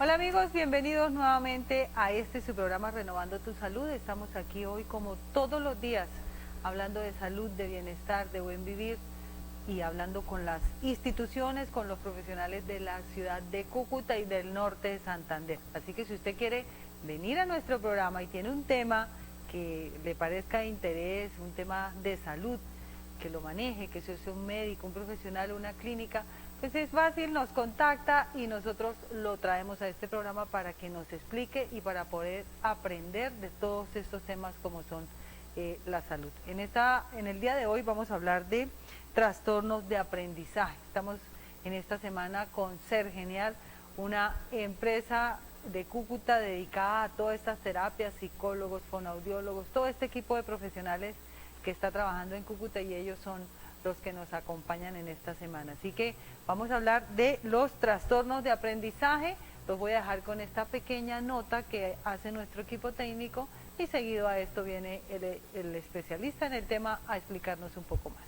Hola amigos, bienvenidos nuevamente a su programa Renovando tu Salud. Estamos aquí hoy como todos los días hablando de salud, de bienestar, de buen vivir y hablando con las instituciones, con los profesionales de la ciudad de Cúcuta y del norte de Santander. Así que si usted quiere venir a nuestro programa y tiene un tema que le parezca de interés, un tema de salud, que lo maneje, que sea un médico, un profesional, una clínica, pues es fácil, nos contacta y nosotros lo traemos a este programa para que nos explique y para poder aprender de todos estos temas como son la salud. En el día de hoy vamos a hablar de trastornos de aprendizaje. Estamos en esta semana con Ser Genial, una empresa de Cúcuta dedicada a todas estas terapias, psicólogos, fonoaudiólogos, todo este equipo de profesionales que está trabajando en Cúcuta y ellos son los que nos acompañan en esta semana. Así que vamos a hablar de los trastornos de aprendizaje. Los voy a dejar con esta pequeña nota que hace nuestro equipo técnico y seguido a esto viene el especialista en el tema a explicarnos un poco más.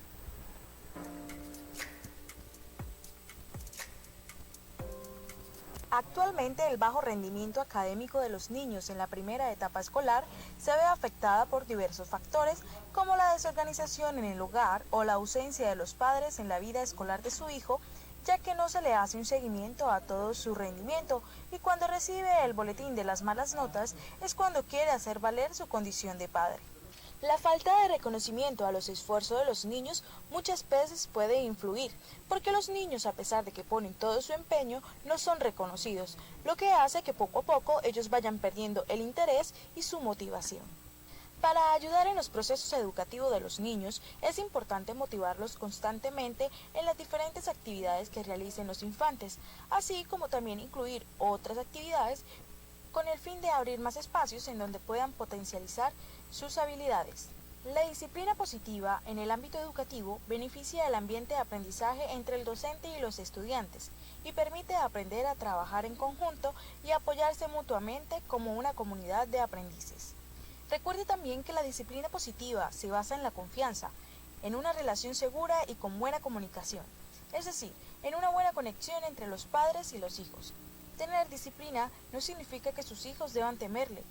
Actualmente el bajo rendimiento académico de los niños en la primera etapa escolar se ve afectada por diversos factores como la desorganización en el hogar o la ausencia de los padres en la vida escolar de su hijo, ya que no se le hace un seguimiento a todo su rendimiento y cuando recibe el boletín de las malas notas es cuando quiere hacer valer su condición de padre. La falta de reconocimiento a los esfuerzos de los niños muchas veces puede influir, porque los niños, a pesar de que ponen todo su empeño, no son reconocidos, lo que hace que poco a poco ellos vayan perdiendo el interés y su motivación. Para ayudar en los procesos educativos de los niños, es importante motivarlos constantemente en las diferentes actividades que realicen los infantes, así como también incluir otras actividades con el fin de abrir más espacios en donde puedan potencializar sus habilidades. La disciplina positiva en el ámbito educativo beneficia el ambiente de aprendizaje entre el docente y los estudiantes y permite aprender a trabajar en conjunto y apoyarse mutuamente como una comunidad de aprendices. Recuerde también que la disciplina positiva se basa en la confianza, en una relación segura y con buena comunicación, es decir, en una buena conexión entre los padres y los hijos. Tener disciplina no significa que sus hijos deban temerle,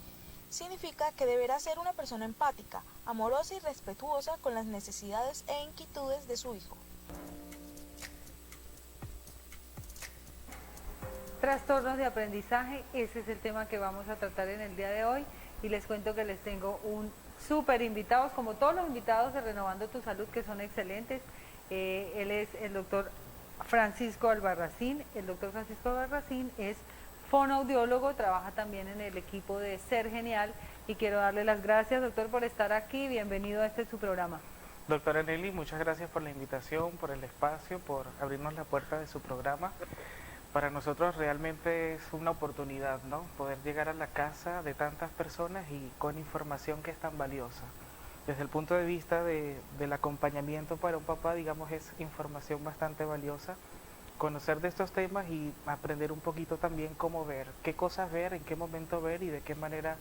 significa que deberá ser una persona empática, amorosa y respetuosa con las necesidades e inquietudes de su hijo. Trastornos de aprendizaje, ese es el tema que vamos a tratar en el día de hoy y les cuento que les tengo un súper invitados, como todos los invitados de Renovando tu Salud, que son excelentes. Él es el doctor Francisco Albarracín. El doctor Francisco Albarracín es fonoaudiólogo, trabaja también en el equipo de Ser Genial y quiero darle las gracias, doctor, por estar aquí. Bienvenido a su programa. Doctora Nelly, muchas gracias por la invitación, por el espacio, por abrirnos la puerta de su programa. Para nosotros realmente es una oportunidad, ¿no? Poder llegar a la casa de tantas personas y con información que es tan valiosa. Desde el punto de vista del acompañamiento para un papá, digamos, es información bastante valiosa. Conocer de estos temas y aprender un poquito también cómo ver, qué cosas ver, en qué momento ver y de qué manera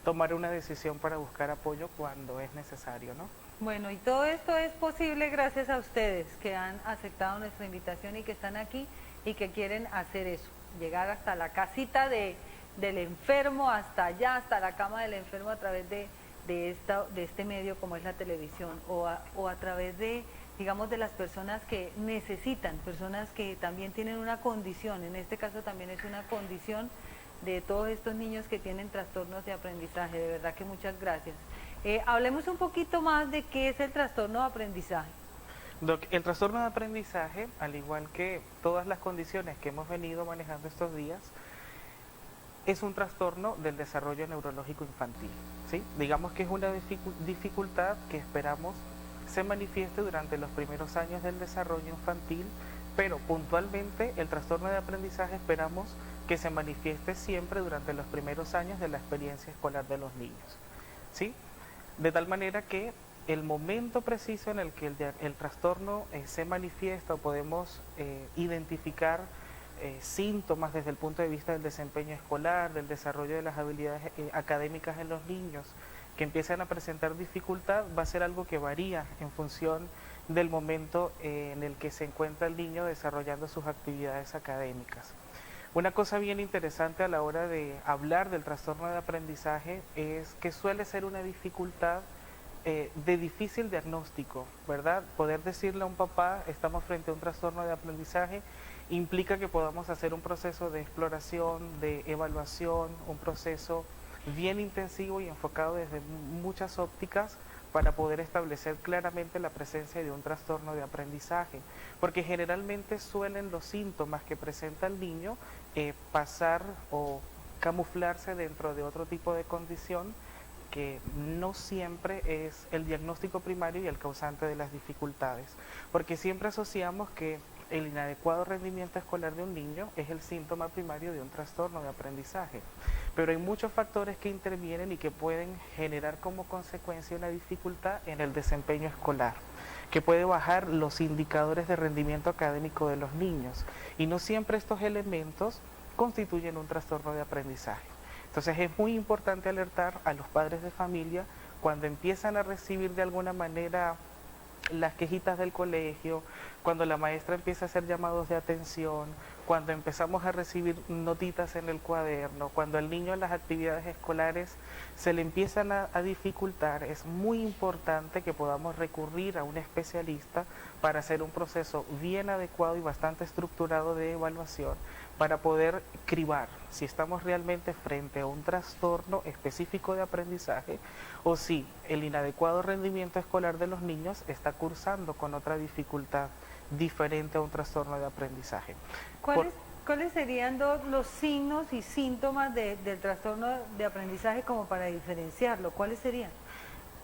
tomar una decisión para buscar apoyo cuando es necesario, ¿no? Bueno, y todo esto es posible gracias a ustedes que han aceptado nuestra invitación y que están aquí y que quieren hacer eso, llegar hasta la casita del enfermo, hasta allá, hasta la cama del enfermo a través de este medio como es la televisión o a través de, digamos, de las personas que necesitan, personas que también tienen una condición, en este caso también es una condición de todos estos niños que tienen trastornos de aprendizaje. De verdad que muchas gracias. Hablemos un poquito más de qué es el trastorno de aprendizaje. Doc, el trastorno de aprendizaje, al igual que todas las condiciones que hemos venido manejando estos días, es un trastorno del desarrollo neurológico infantil, ¿sí? Digamos que es una dificultad que esperamos se manifieste durante los primeros años del desarrollo infantil, pero puntualmente el trastorno de aprendizaje esperamos que se manifieste siempre durante los primeros años de la experiencia escolar de los niños, ¿sí? De tal manera que el momento preciso en el que el trastorno se manifiesta o podemos identificar síntomas desde el punto de vista del desempeño escolar, del desarrollo de las habilidades académicas en los niños que empiezan a presentar dificultad, va a ser algo que varía en función del momento en el que se encuentra el niño desarrollando sus actividades académicas. Una cosa bien interesante a la hora de hablar del trastorno de aprendizaje es que suele ser una dificultad de difícil diagnóstico, ¿verdad? Poder decirle a un papá, estamos frente a un trastorno de aprendizaje, implica que podamos hacer un proceso de exploración, de evaluación, un proceso bien intensivo y enfocado desde muchas ópticas para poder establecer claramente la presencia de un trastorno de aprendizaje, porque generalmente suelen los síntomas que presenta el niño pasar o camuflarse dentro de otro tipo de condición que no siempre es el diagnóstico primario y el causante de las dificultades, porque siempre asociamos que el inadecuado rendimiento escolar de un niño es el síntoma primario de un trastorno de aprendizaje, pero hay muchos factores que intervienen y que pueden generar como consecuencia una dificultad en el desempeño escolar, que puede bajar los indicadores de rendimiento académico de los niños, y no siempre estos elementos constituyen un trastorno de aprendizaje. Entonces es muy importante alertar a los padres de familia cuando empiezan a recibir de alguna manera las quejitas del colegio, cuando la maestra empieza a hacer llamados de atención, cuando empezamos a recibir notitas en el cuaderno, cuando al niño en las actividades escolares se le empiezan a dificultar, es muy importante que podamos recurrir a un especialista para hacer un proceso bien adecuado y bastante estructurado de evaluación para poder cribar si estamos realmente frente a un trastorno específico de aprendizaje o si el inadecuado rendimiento escolar de los niños está cursando con otra dificultad diferente a un trastorno de aprendizaje. ¿Cuáles serían los signos y síntomas del trastorno de aprendizaje como para diferenciarlo? ¿Cuáles serían?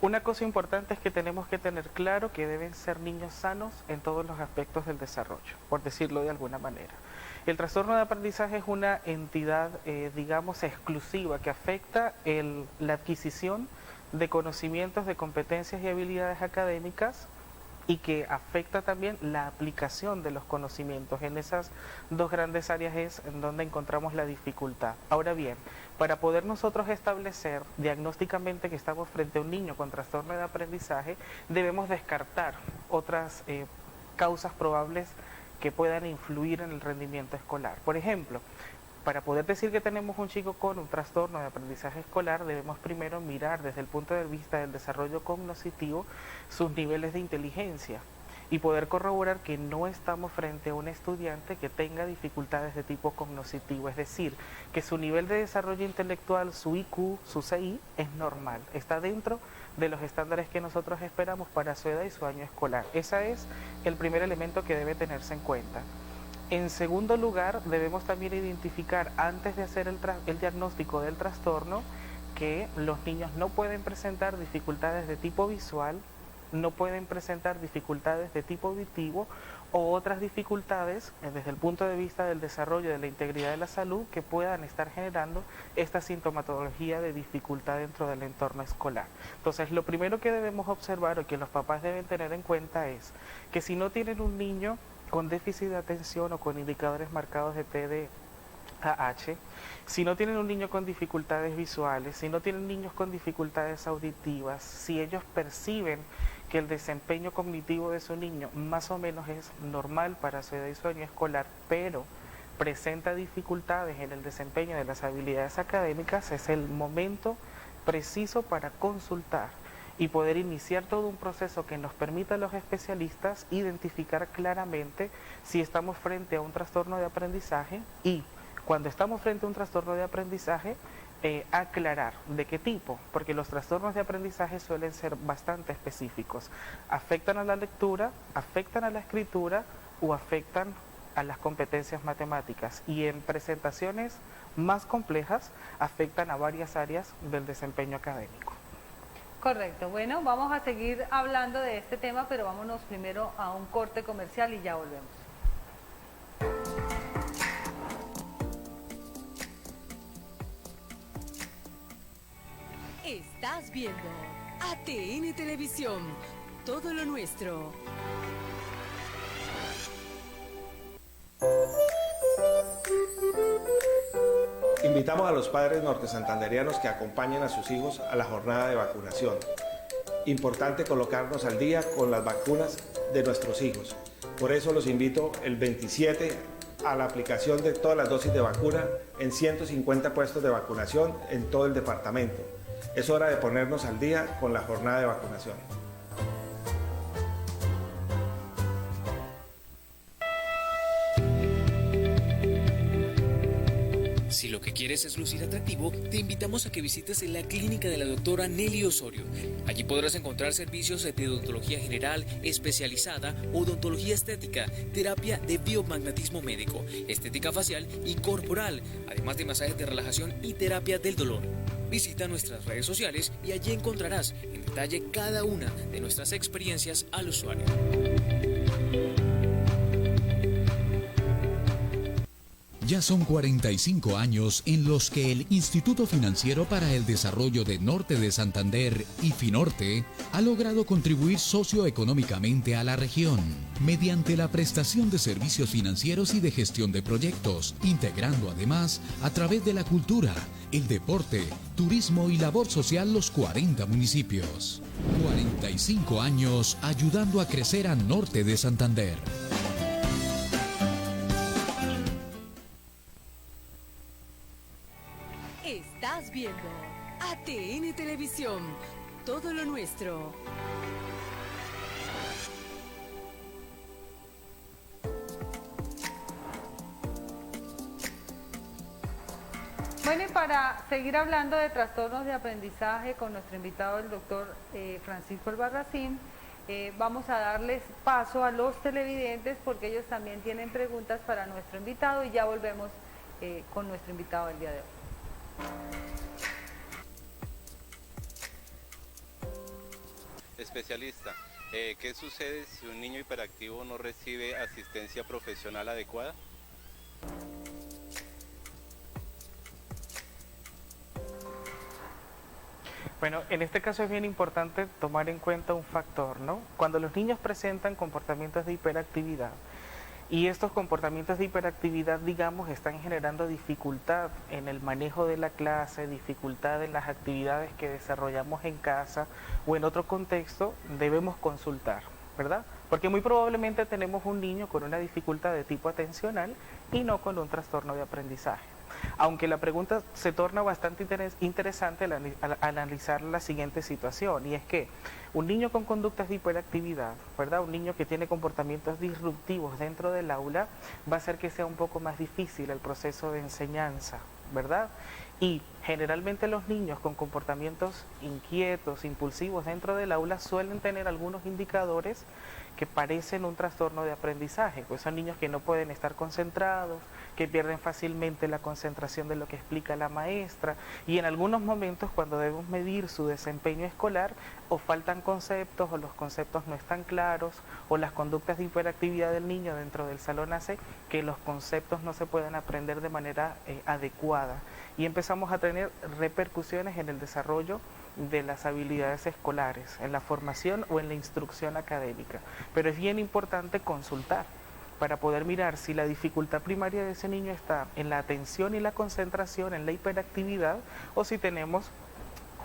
Una cosa importante es que tenemos que tener claro que deben ser niños sanos en todos los aspectos del desarrollo, por decirlo de alguna manera. El trastorno de aprendizaje es una entidad, digamos, exclusiva que afecta la adquisición de conocimientos, de competencias y habilidades académicas y que afecta también la aplicación de los conocimientos. En esas dos grandes áreas es en donde encontramos la dificultad. Ahora bien, para poder nosotros establecer diagnósticamente que estamos frente a un niño con trastorno de aprendizaje, debemos descartar otras causas probables que puedan influir en el rendimiento escolar. Por ejemplo, para poder decir que tenemos un chico con un trastorno de aprendizaje escolar, debemos primero mirar desde el punto de vista del desarrollo cognitivo sus niveles de inteligencia y poder corroborar que no estamos frente a un estudiante que tenga dificultades de tipo cognitivo, es decir, que su nivel de desarrollo intelectual, su IQ, su CI es normal, está dentro de los estándares que nosotros esperamos para su edad y su año escolar. Ese es el primer elemento que debe tenerse en cuenta. En segundo lugar, debemos también identificar, antes de hacer el diagnóstico del trastorno, que los niños no pueden presentar dificultades de tipo visual, no pueden presentar dificultades de tipo auditivo o otras dificultades desde el punto de vista del desarrollo de la integridad de la salud que puedan estar generando esta sintomatología de dificultad dentro del entorno escolar. Entonces, lo primero que debemos observar o que los papás deben tener en cuenta es que si no tienen un niño con déficit de atención o con indicadores marcados de TDAH, si no tienen un niño con dificultades visuales, si no tienen niños con dificultades auditivas, si ellos perciben que el desempeño cognitivo de su niño más o menos es normal para su edad y su año escolar, pero presenta dificultades en el desempeño de las habilidades académicas, es el momento preciso para consultar y poder iniciar todo un proceso que nos permita a los especialistas identificar claramente si estamos frente a un trastorno de aprendizaje y cuando estamos frente a un trastorno de aprendizaje, aclarar de qué tipo, porque los trastornos de aprendizaje suelen ser bastante específicos. Afectan a la lectura, afectan a la escritura o afectan a las competencias matemáticas y en presentaciones más complejas afectan a varias áreas del desempeño académico. Correcto. Bueno, vamos a seguir hablando de este tema, pero vámonos primero a un corte comercial y ya volvemos. Estás viendo ATN Televisión, todo lo nuestro. Invitamos a los padres nortesantanderianos que acompañen a sus hijos a la jornada de vacunación. Importante colocarnos al día con las vacunas de nuestros hijos. Por eso los invito el 27 a la aplicación de todas las dosis de vacuna en 150 puestos de vacunación en todo el departamento. Es hora de ponernos al día con la jornada de vacunación. Si lo que quieres es lucir atractivo, te invitamos a que visites la clínica de la doctora Nelly Osorio. Allí podrás encontrar servicios de odontología general, especializada, odontología estética, terapia de biomagnetismo médico, estética facial y corporal, además de masajes de relajación y terapia del dolor. Visita nuestras redes sociales y allí encontrarás en detalle cada una de nuestras experiencias al usuario. Ya son 45 años en los que el Instituto Financiero para el Desarrollo de Norte de Santander, IFINORTE, ha logrado contribuir socioeconómicamente a la región, mediante la prestación de servicios financieros y de gestión de proyectos, integrando además, a través de la cultura, el deporte, turismo y labor social los 40 municipios. 45 años ayudando a crecer a Norte de Santander. Estás viendo ATN Televisión, todo lo nuestro. Bueno, y para seguir hablando de trastornos de aprendizaje con nuestro invitado, el doctor Francisco Albarracín, vamos a darles paso a los televidentes porque ellos también tienen preguntas para nuestro invitado y ya volvemos con nuestro invitado del día de hoy. Especialista, ¿qué sucede si un niño hiperactivo no recibe asistencia profesional adecuada? Bueno, en este caso es bien importante tomar en cuenta un factor, ¿no? Cuando los niños presentan comportamientos de hiperactividad, y estos comportamientos de hiperactividad, digamos, están generando dificultad en el manejo de la clase, dificultad en las actividades que desarrollamos en casa o en otro contexto, debemos consultar, ¿verdad? Porque muy probablemente tenemos un niño con una dificultad de tipo atencional y no con un trastorno de aprendizaje. Aunque la pregunta se torna bastante interesante al analizar la siguiente situación, y es que un niño con conductas de hiperactividad, ¿verdad? Un niño que tiene comportamientos disruptivos dentro del aula, va a hacer que sea un poco más difícil el proceso de enseñanza, ¿verdad? Y generalmente los niños con comportamientos inquietos, impulsivos dentro del aula suelen tener algunos indicadores que parecen un trastorno de aprendizaje, pues son niños que no pueden estar concentrados, que pierden fácilmente la concentración de lo que explica la maestra, y en algunos momentos cuando debemos medir su desempeño escolar, o faltan conceptos, o los conceptos no están claros, o las conductas de hiperactividad del niño dentro del salón hace que los conceptos no se puedan aprender de manera adecuada, y empezamos a tener repercusiones en el desarrollo de las habilidades escolares, en la formación o en la instrucción académica. Pero es bien importante consultar para poder mirar si la dificultad primaria de ese niño está en la atención y la concentración, en la hiperactividad, o si tenemos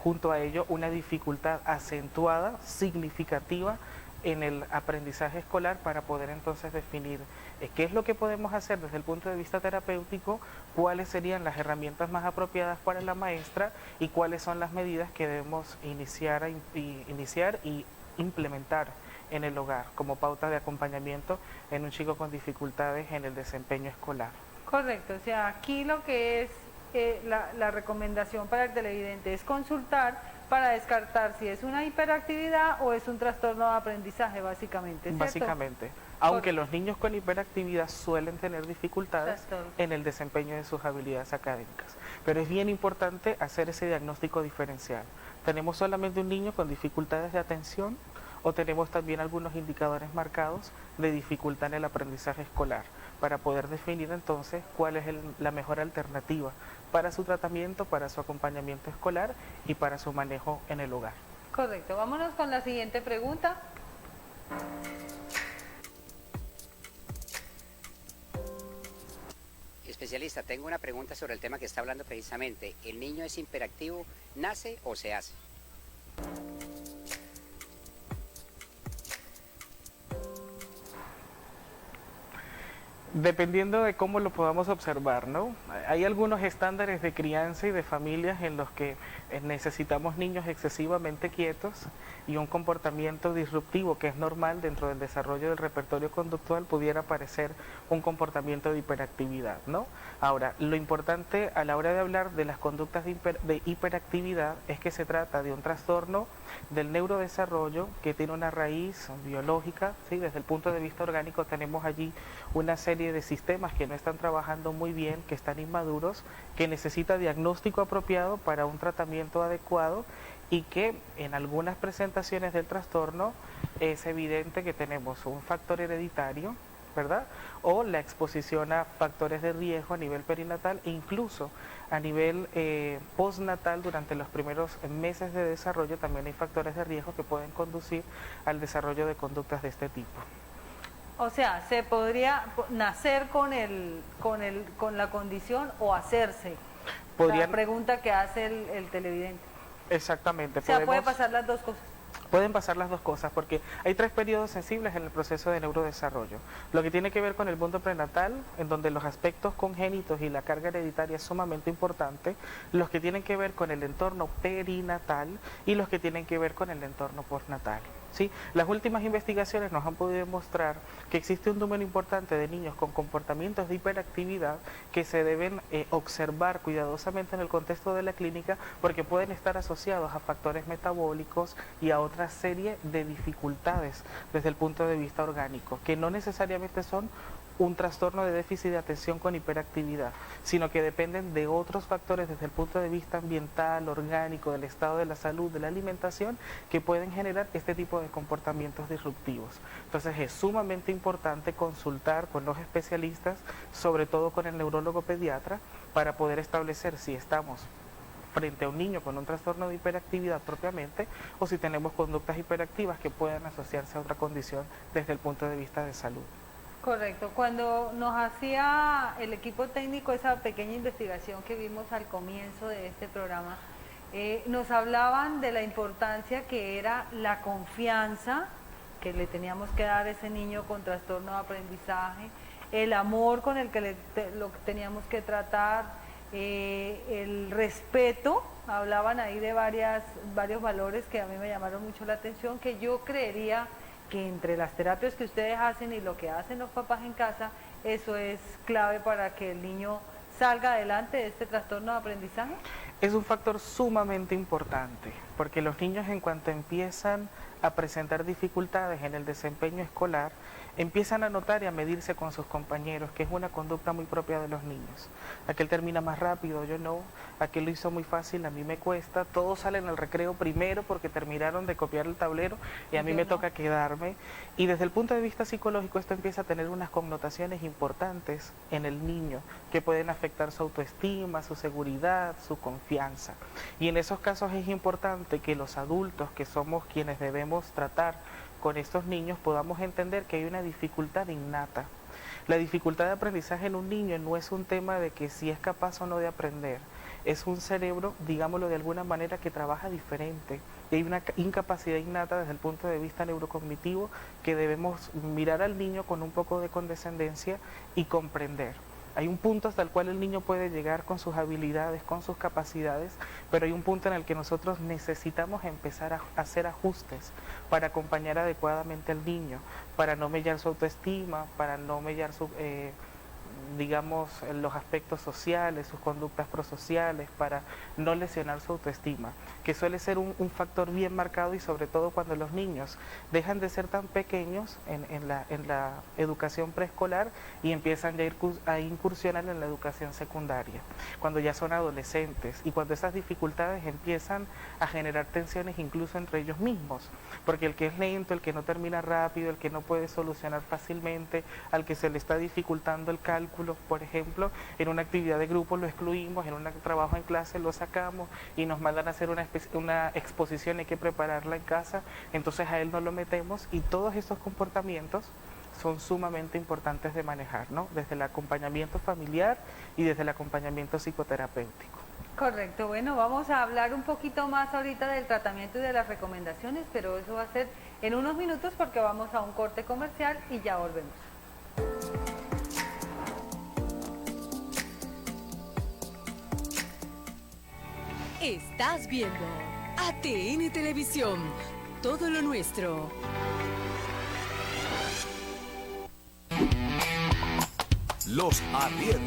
junto a ello una dificultad acentuada, significativa en el aprendizaje escolar, para poder entonces definir qué es lo que podemos hacer desde el punto de vista terapéutico, cuáles serían las herramientas más apropiadas para la maestra y cuáles son las medidas que debemos iniciar y implementar en el hogar como pauta de acompañamiento en un chico con dificultades en el desempeño escolar. Correcto, o sea, aquí lo que es la recomendación para el televidente es consultar para descartar si es una hiperactividad o es un trastorno de aprendizaje, básicamente, ¿cierto? Básicamente, aunque los niños con hiperactividad suelen tener dificultades en el desempeño de sus habilidades académicas, pero es bien importante hacer ese diagnóstico diferencial. ¿Tenemos solamente un niño con dificultades de atención o tenemos también algunos indicadores marcados de dificultad en el aprendizaje escolar? Para poder definir entonces cuál es la mejor alternativa para su tratamiento, para su acompañamiento escolar y para su manejo en el hogar. Correcto, vámonos con la siguiente pregunta. Especialista, tengo una pregunta sobre el tema que está hablando precisamente. ¿El niño es hiperactivo, nace o se hace? Dependiendo de cómo lo podamos observar, ¿no? Hay algunos estándares de crianza y de familias en los que necesitamos niños excesivamente quietos y un comportamiento disruptivo que es normal dentro del desarrollo del repertorio conductual pudiera parecer un comportamiento de hiperactividad, ¿no? Ahora, lo importante a la hora de hablar de las conductas de hiperactividad es que se trata de un trastorno del neurodesarrollo que tiene una raíz biológica, ¿sí? Desde el punto de vista orgánico tenemos allí una serie de sistemas que no están trabajando muy bien, que están inmaduros, que necesita diagnóstico apropiado para un tratamiento adecuado y que en algunas presentaciones del trastorno es evidente que tenemos un factor hereditario, ¿verdad? O la exposición a factores de riesgo a nivel perinatal e incluso a nivel postnatal durante los primeros meses de desarrollo también hay factores de riesgo que pueden conducir al desarrollo de conductas de este tipo. O sea, se podría nacer con la condición o hacerse. La pregunta que hace el televidente. Exactamente. O sea, puede pasar las dos cosas. Pueden pasar las dos cosas porque hay 3 periodos sensibles en el proceso de neurodesarrollo. Lo que tiene que ver con el mundo prenatal, en donde los aspectos congénitos y la carga hereditaria es sumamente importante, los que tienen que ver con el entorno perinatal y los que tienen que ver con el entorno postnatal. ¿Sí? Las últimas investigaciones nos han podido demostrar que existe un número importante de niños con comportamientos de hiperactividad que se deben observar cuidadosamente en el contexto de la clínica porque pueden estar asociados a factores metabólicos y a otra serie de dificultades desde el punto de vista orgánico, que no necesariamente son un trastorno de déficit de atención con hiperactividad, sino que dependen de otros factores desde el punto de vista ambiental, orgánico, del estado de la salud, de la alimentación, que pueden generar este tipo de comportamientos disruptivos. Entonces es sumamente importante consultar con los especialistas, sobre todo con el neurólogo pediatra, para poder establecer si estamos frente a un niño con un trastorno de hiperactividad propiamente o si tenemos conductas hiperactivas que puedan asociarse a otra condición desde el punto de vista de salud. Correcto. Cuando nos hacía el equipo técnico esa pequeña investigación que vimos al comienzo de este programa, nos hablaban de la importancia que era la confianza que le teníamos que dar a ese niño con trastorno de aprendizaje, el amor con el que lo teníamos que tratar, el respeto. Hablaban ahí de varios valores que a mí me llamaron mucho la atención, que yo creería que entre las terapias que ustedes hacen y lo que hacen los papás en casa, eso es clave para que el niño salga adelante de este trastorno de aprendizaje. Es un factor sumamente importante, porque los niños en cuanto empiezan a presentar dificultades en el desempeño escolar, empiezan a notar y a medirse con sus compañeros, que es una conducta muy propia de los niños. Aquel termina más rápido, yo no, aquel lo hizo muy fácil, a mí me cuesta, todos salen al recreo primero porque terminaron de copiar el tablero y a mí me toca quedarme. Y desde el punto de vista psicológico esto empieza a tener unas connotaciones importantes en el niño, que pueden afectar su autoestima, su seguridad, su confianza. Y en esos casos es importante que los adultos, que somos quienes debemos tratar con estos niños, podamos entender que hay una dificultad innata. La dificultad de aprendizaje en un niño no es un tema de que si es capaz o no de aprender, es un cerebro, digámoslo de alguna manera, que trabaja diferente. Y hay una incapacidad innata desde el punto de vista neurocognitivo que debemos mirar al niño con un poco de condescendencia y comprender. Hay un punto hasta el cual el niño puede llegar con sus habilidades, con sus capacidades, pero hay un punto en el que nosotros necesitamos empezar a hacer ajustes para acompañar adecuadamente al niño, para no mellar su autoestima, para no mellar su, digamos, los aspectos sociales, sus conductas prosociales, para no lesionar su autoestima, que suele ser un factor bien marcado y sobre todo cuando los niños dejan de ser tan pequeños en la educación preescolar y empiezan ya a incursionar en la educación secundaria, cuando ya son adolescentes y cuando esas dificultades empiezan a generar tensiones incluso entre ellos mismos, porque el que es lento, el que no termina rápido, el que no puede solucionar fácilmente, al que se le está dificultando el cálculo, por ejemplo, en una actividad de grupo lo excluimos, en un trabajo en clase lo sacamos y nos mandan a hacer una exposición, hay que prepararla en casa, entonces a él no lo metemos y todos estos comportamientos son sumamente importantes de manejar, ¿no? Desde el acompañamiento familiar y desde el acompañamiento psicoterapéutico. Correcto, bueno, vamos a hablar un poquito más ahorita del tratamiento y de las recomendaciones, pero eso va a ser en unos minutos porque vamos a un corte comercial y ya volvemos. Estás viendo ATN Televisión, todo lo nuestro. Los arrieros.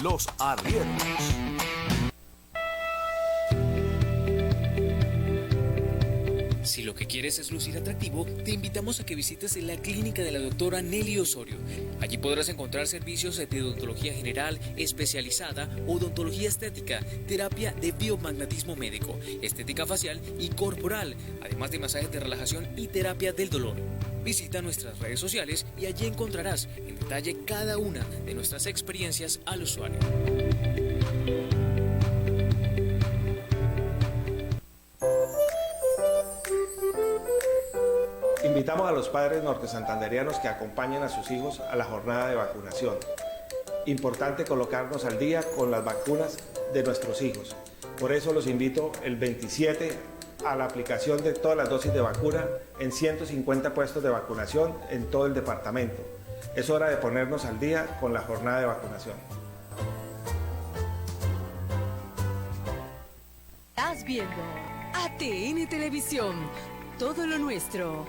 Los arrieros. Si lo que quieres es lucir atractivo, te invitamos a que visites la clínica de la doctora Nelly Osorio. Allí podrás encontrar servicios de odontología general, especializada, odontología estética, terapia de biomagnetismo médico, estética facial y corporal, además de masajes de relajación y terapia del dolor. Visita nuestras redes sociales y allí encontrarás en detalle cada una de nuestras experiencias al usuario. Invitamos a los padres nortesantanderianos que acompañen a sus hijos a la jornada de vacunación. Importante colocarnos al día con las vacunas de nuestros hijos. Por eso los invito el 27 a la aplicación de todas las dosis de vacuna en 150 puestos de vacunación en todo el departamento. Es hora de ponernos al día con la jornada de vacunación. Estás viendo ATN Televisión, todo lo nuestro.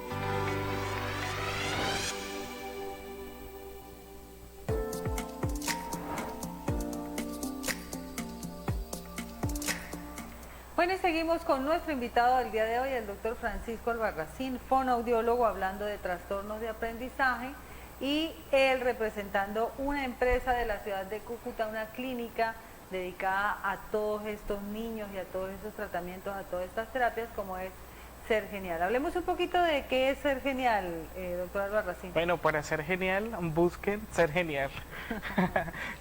Bueno, y seguimos con nuestro invitado del día de hoy, el doctor Francisco Albarracín, fonoaudiólogo, hablando de trastornos de aprendizaje, y él representando una empresa de la ciudad de Cúcuta, una clínica dedicada a todos estos niños y a todos estos tratamientos, a todas estas terapias, como es Ser Genial. Hablemos un poquito de qué es Ser Genial, doctor Albarracín. Bueno, para Ser Genial, busquen Ser Genial.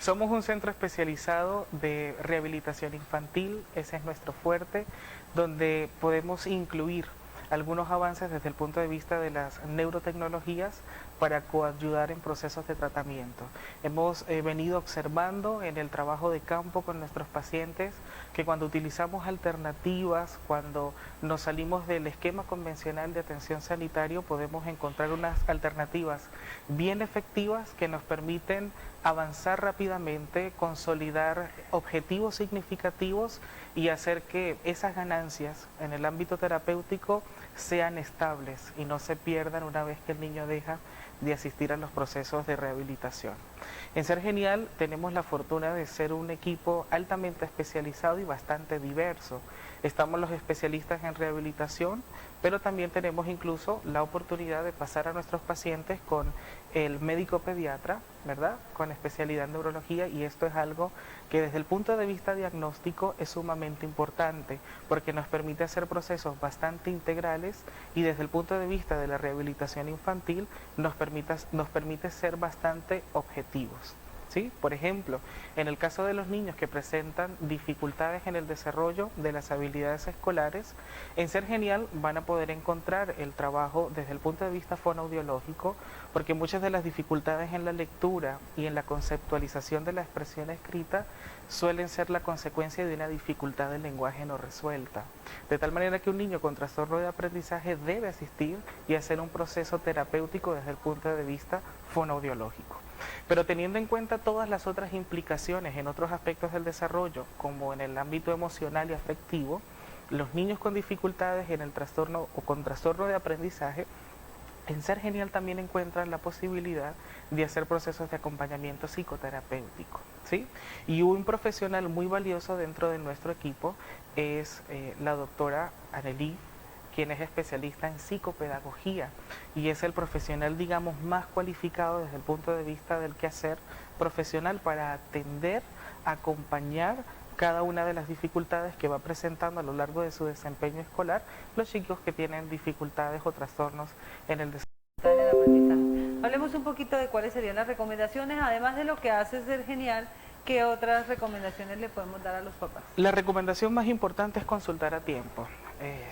Somos un centro especializado de rehabilitación infantil, ese es nuestro fuerte, donde podemos incluir algunos avances desde el punto de vista de las neurotecnologías para coayudar en procesos de tratamiento. Hemos venido observando en el trabajo de campo con nuestros pacientes que cuando utilizamos alternativas, cuando nos salimos del esquema convencional de atención sanitario, podemos encontrar unas alternativas bien efectivas que nos permiten avanzar rápidamente, consolidar objetivos significativos y hacer que esas ganancias en el ámbito terapéutico sean estables y no se pierdan una vez que el niño deja de asistir a los procesos de rehabilitación. En Ser Genial tenemos la fortuna de ser un equipo altamente especializado y bastante diverso. Estamos los especialistas en rehabilitación, pero también tenemos incluso la oportunidad de pasar a nuestros pacientes con el médico pediatra, ¿verdad?, con especialidad en neurología, y esto es algo que desde el punto de vista diagnóstico es sumamente importante porque nos permite hacer procesos bastante integrales y desde el punto de vista de la rehabilitación infantil nos permite ser bastante objetivos. ¿Sí? Por ejemplo, en el caso de los niños que presentan dificultades en el desarrollo de las habilidades escolares, en Ser Genial van a poder encontrar el trabajo desde el punto de vista fonoaudiológico, porque muchas de las dificultades en la lectura y en la conceptualización de la expresión escrita suelen ser la consecuencia de una dificultad del lenguaje no resuelta. De tal manera que un niño con trastorno de aprendizaje debe asistir y hacer un proceso terapéutico desde el punto de vista fonoaudiológico. Pero teniendo en cuenta todas las otras implicaciones en otros aspectos del desarrollo, como en el ámbito emocional y afectivo, los niños con dificultades en el trastorno o con trastorno de aprendizaje, en Ser Genial también encuentran la posibilidad de hacer procesos de acompañamiento psicoterapéutico, ¿sí? Y un profesional muy valioso dentro de nuestro equipo es la doctora Anneli, quien es especialista en psicopedagogía y es el profesional, digamos, más cualificado desde el punto de vista del quehacer profesional para atender, acompañar cada una de las dificultades que va presentando a lo largo de su desempeño escolar los chicos que tienen dificultades o trastornos en el desarrollo. Hablemos un poquito de cuáles serían las recomendaciones, además de lo que hace Ser Genial. ¿Qué otras recomendaciones le podemos dar a los papás? La recomendación más importante es consultar a tiempo.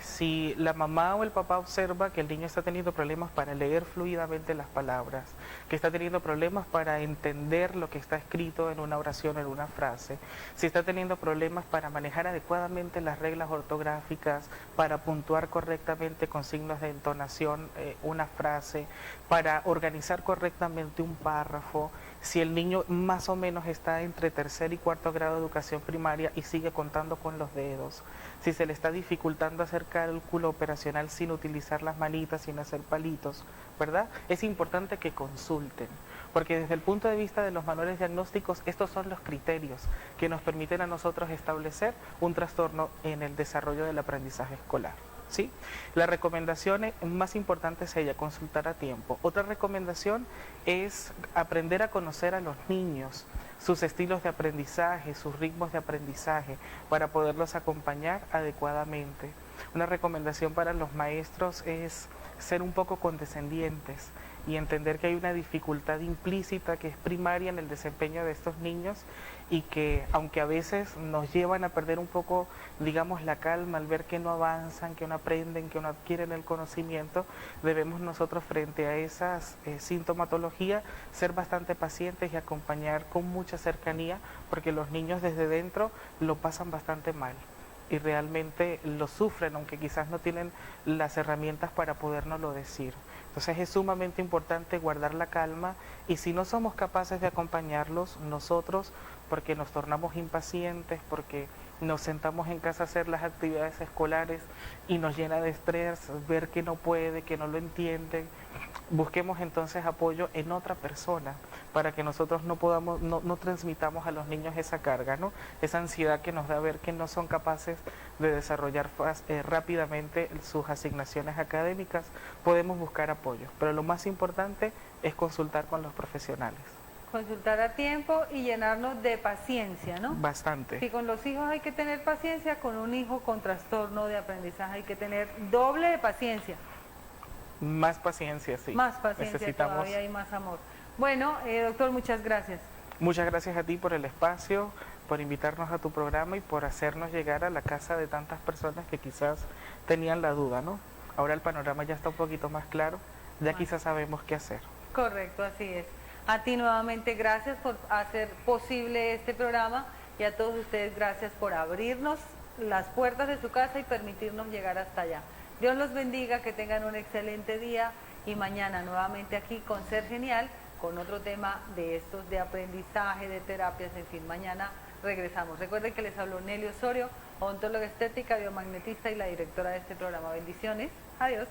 Si la mamá o el papá observa que el niño está teniendo problemas para leer fluidamente las palabras, que está teniendo problemas para entender lo que está escrito en una oración, en una frase, si está teniendo problemas para manejar adecuadamente las reglas ortográficas, para puntuar correctamente con signos de entonación una frase, para organizar correctamente un párrafo, si el niño más o menos está entre tercer y cuarto grado de educación primaria y sigue contando con los dedos, si se le está dificultando hacer cálculo operacional sin utilizar las manitas, sin hacer palitos, ¿verdad? Es importante que consulten, porque desde el punto de vista de los manuales diagnósticos, estos son los criterios que nos permiten a nosotros establecer un trastorno en el desarrollo del aprendizaje escolar. ¿Sí? La recomendación más importante es ella, consultar a tiempo. Otra recomendación es aprender a conocer a los niños, sus estilos de aprendizaje, sus ritmos de aprendizaje, para poderlos acompañar adecuadamente. Una recomendación para los maestros es ser un poco condescendientes y entender que hay una dificultad implícita que es primaria en el desempeño de estos niños y que aunque a veces nos llevan a perder un poco, digamos, la calma al ver que no avanzan, que no aprenden, que no adquieren el conocimiento, debemos nosotros frente a esas sintomatologías ser bastante pacientes y acompañar con mucha cercanía, porque los niños desde dentro lo pasan bastante mal y realmente lo sufren, aunque quizás no tienen las herramientas para podérnoslo decir. Entonces es sumamente importante guardar la calma y si no somos capaces de acompañarlos nosotros, porque nos tornamos impacientes, porque nos sentamos en casa a hacer las actividades escolares y nos llena de estrés ver que no puede, que no lo entienden, busquemos entonces apoyo en otra persona para que nosotros no transmitamos a los niños esa carga, ¿no? Esa ansiedad que nos da ver que no son capaces de desarrollar rápidamente sus asignaciones académicas. Podemos buscar apoyo, pero lo más importante es consultar con los profesionales. Consultar a tiempo y llenarnos de paciencia, ¿no? Bastante. Si con los hijos hay que tener paciencia, con un hijo con trastorno de aprendizaje hay que tener doble de paciencia. Más paciencia, sí. Más paciencia todavía y más amor. Bueno, doctor, muchas gracias. Muchas gracias a ti por el espacio, por invitarnos a tu programa y por hacernos llegar a la casa de tantas personas que quizás tenían la duda, ¿no? Ahora el panorama ya está un poquito más claro, ya quizás sabemos qué hacer. Correcto, así es. A ti nuevamente gracias por hacer posible este programa y a todos ustedes gracias por abrirnos las puertas de su casa y permitirnos llegar hasta allá. Dios los bendiga, que tengan un excelente día y mañana nuevamente aquí con Ser Genial, con otro tema de estos de aprendizaje, de terapias, en fin, mañana regresamos. Recuerden que les habló Nelly Osorio, odontóloga estética, biomagnetista y la directora de este programa. Bendiciones, adiós.